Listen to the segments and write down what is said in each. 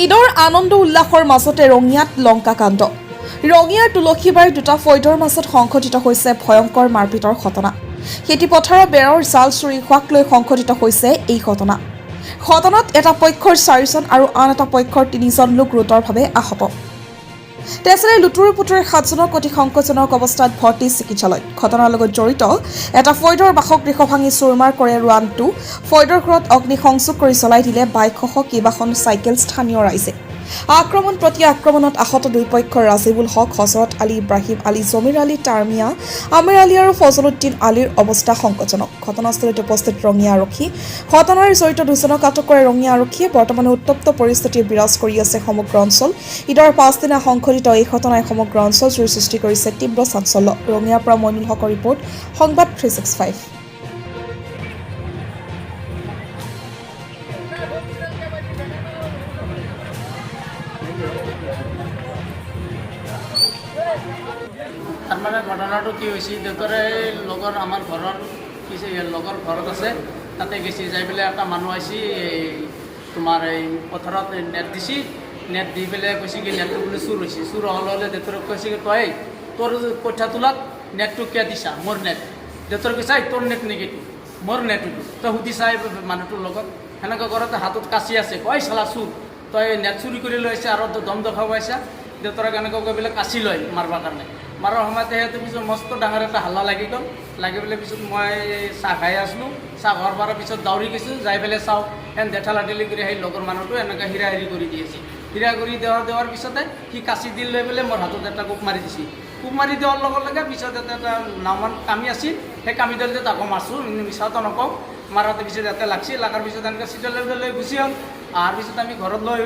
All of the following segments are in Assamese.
ঈদৰ আনন্দ উল্লাসৰ মাজতে ৰঙিয়াত লংকাকাণ্ড। ৰঙিয়াৰ তুলসীবাৰীৰ দুটা ফৈদৰ মাজত সংঘটিত হৈছে ভয়ংকৰ মাৰপিটৰ ঘটনা। খেতিপথাৰৰ বেৰৰ জাল চুৰি হোৱাক লৈ সংঘটিত হৈছে এই ঘটনা। ঘটনাত এটা পক্ষৰ 4জন আৰু আন এটা পক্ষৰ 3জন লোক গুৰুতৰভাৱে আহত। তেজেৰে লুতুৰি পুতুৰি 7জনৰ অতি সংকটজনক অৱস্থাত ভৰ্তি চিকিৎসালয়ত। ঘটনাৰ লগত জড়িত এটা ফৈদৰ বাসগৃহ ভাঙি চুৰমাৰ কৰে ৰুৱানটো। ফৈদৰ ঘৰত অগ্নিসংযোগ কৰি জ্বলাই দিলে বাইকসহ কেইবাখন চাইকেল স্থানীয় ৰাইজে। আক্ৰমণ প্ৰতি আক্ৰমণত আহত দুই পক্ষৰ ৰাজিবুল হক, হজৰত আলী, ইব্ৰাহিম আলী, জমিৰ আলী, তাৰমিয়া, আমিৰ আলী আৰু ফজলুদ্দিন আলীৰ অৱস্থা সংকটজনক। ঘটনাস্থলীত উপস্থিত ৰঙিয়া আৰক্ষী। ঘটনাৰ জড়িত দুজনক আটক কৰে ৰঙিয়া আৰক্ষীয়ে। বৰ্তমানে উত্তপ্ত পৰিস্থিতি বিৰাজ কৰি আছে সমগ্ৰ অঞ্চল। ঈদৰ পাছদিনা সংঘটিত এই ঘটনাই সমগ্ৰ অঞ্চল জুৰি সৃষ্টি কৰিছে তীব্ৰ চাঞ্চল্য। ৰঙিয়াৰ পৰা মইনুল হকৰ ৰিপৰ্ট, সংবাদ 365। তাৰমানে ঘটনাটো কি হৈছে, দেউতাৰে লগৰ আমাৰ ঘৰৰ কিছু লগৰ ঘৰত আছে, তাতে গেছি যাই পেলাই এটা মানুহ আহিছে, তোমাৰ এই পথাৰত নেট দিছি, নেট দি পেলাই কৈছে কি নেটটো বোলে চুৰ হৈছে। চুৰ হ'লে দেউতাৰক কৈছে কি তই তোৰ কঠীয়া তোলাত নেটটো কিয় দিছা, মোৰ নেট। দেউতাৰ কৈছে তোৰ নেট নেকি, মোৰ নেট এইটো, তই সুধি চাই মানুহটোৰ লগত। সেনেকৈ ঘৰতে হাতত কাচি আছে, কয় চালা চুৰ, তই নেট চুৰি কৰি লৈ আহিছা আৰু দম দেখাবাইছা। দেউতাৰক এনেকৈ কৈ পেলাই কাচি লয় মাৰিবৰ কাৰণে। মাৰাৰ সময়তে সেইটো পিছত মস্ত ডাঙৰ এটা হাল্লা লাগি গ'ল। লাগি পেলাই পিছত মই চাহ খাই আছিলোঁ, চাহ খোৱাৰ পৰা পিছত দাউৰি গৈছোঁ, যাই পেলাই চাওঁ এনে ঠেলা ঠেলি কৰি সেই লগৰ মানুহটো এনেকৈ হিৰা হেৰি কৰি দি আছে। হিৰা কৰি দেৱাৰ পিছতে সি কাচি দি লৈ পেলাই মোৰ হাতত এটা কোপ মাৰি দিছে। কোপ মাৰি দিয়াৰ লগে লগে পিছত এটা নাওমান কামি আছিল, সেই কামিডাল যে তাকো মাৰছোঁ, মিছাটো নকওঁ। মাৰাতে পিছত ইয়াতে লাগছি, লগাৰ পিছত এনেকৈ চিটলৈ লৈ গুচি হ'ল। অহাৰ পিছত আমি ঘৰত লৈ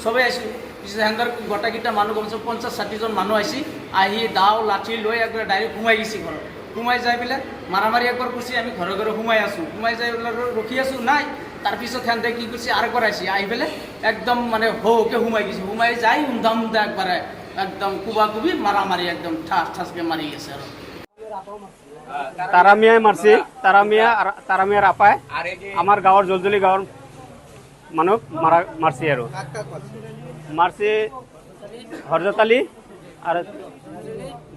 চবেই আহিছোঁ। পিছত সিহঁতৰ গোটেইকেইটা মানুহ কমচে 50-60জন মানুহ আহিছে। আহি দাও লাঠি লৈ একবাৰে ডাইৰেক্ট সোমাই গৈছে ঘৰত। সোমাই যাই পেলাই মাৰামাৰি একবাৰ কৰিছে, আমি ঘৰে ঘৰে সোমাই আছোঁ। সোমাই যাই পেলাই ৰখি আছোঁ, নাই। তাৰপিছত সিহঁতে কি কৰিছে, আৰু একবাৰ আহিছে, আহি পেলাই একদম মানে হৌকে সোমাই গৈছে। সোমাই যাই উন্ধা একবাৰে একদম কুবাকুবি মাৰামাৰি একদম ঠাচ ঠাচকে মাৰি গেছে। আৰু তাৰামিয়ায় মাৰছি, তাৰামিয়াৰ আপায় আমাৰ গাঁৱৰ জলজলি গাঁৱৰ মানুহ মাৰছি আৰু মাৰছি হৰজত আলী আৰ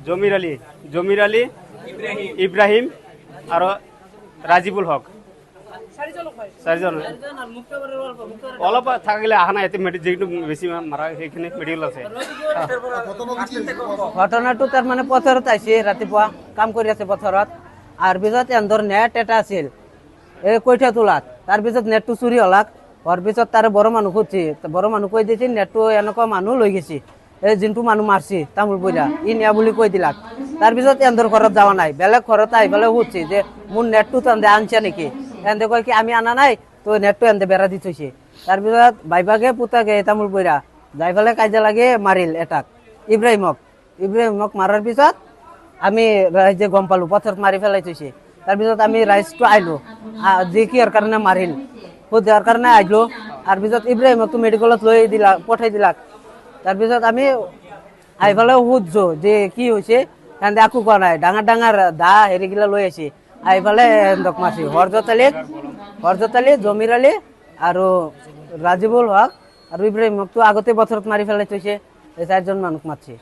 জমিৰ আলী, ইব্ৰাহিম আৰ ৰাজিবুল হক। 4জন অলপ থাকিলে আহা নাই, যিটো বেছি মাৰা সেইখিনি মেডিকেল আছে। ঘটনাটো তাৰ মানে পথাৰত আহিছে, ৰাতিপুৱা কাম কৰি আছে পথাৰত। আৰু পিছত এন্দৰ নেট এটা আছিল এই কঠীয়া তোলাত, তাৰপিছত নেটটো চুৰি হলাক। হোৱাৰ পিছত তাৰে বড় মানুহ খুঁজছি, বড় মানুহ কৈ দিছিল নেটটো এনেকুৱা মানুহ লৈ গৈছে, এই যোনটো মানুহ মাৰছি তামোল পইলা ই নিয়া বুলি কৈ দিলাক। তাৰপিছত এন্দৰ ঘৰত যোৱা নাই, বেলেগ ঘৰত আহি পেলাই সুধছি যে মোৰ নেটটো তহঁতে আনছে নেকি। এহেঁতে কয় কি আমি আনা নাই, তো নেটটো এহেঁতে বেৰা দি থৈছে। তাৰপিছত বাইবাকে পুতাকে তামোল পইৰা যাই পেলাই কাজিয়া লাগে মাৰিল এটাক, ইব্ৰাহিমক মাৰাৰ পিছত আমি ৰাইজে গম পালোঁ পথাৰত মাৰি পেলাই থৈছে। তাৰপিছত আমি ৰাইজটো আহিলোঁ, যে কিহৰ কাৰণে মাৰিল সোধাৰ কাৰণে আহিলোঁ। তাৰপিছত ইব্ৰাহিমকটো মেডিকেলত লৈ পঠাই দিলাক। তাৰপিছত আমি আহি পেলাই সুধছোঁ যে কি হৈছে, সিহঁতে একো কোৱা নাই। ডাঙৰ ডাঙৰ দা হেৰিগিলা লৈ আহিছে, আহি পেলাই সিহঁতক মাৰছি। হৰজত আলী, জমিৰ আলী আৰু ৰাজিবুল হক আৰু ইব্ৰাহিমকটো আগতে পথাৰত মাৰি পেলাই থৈছে। এই 4জন মানুহ মাৰছি।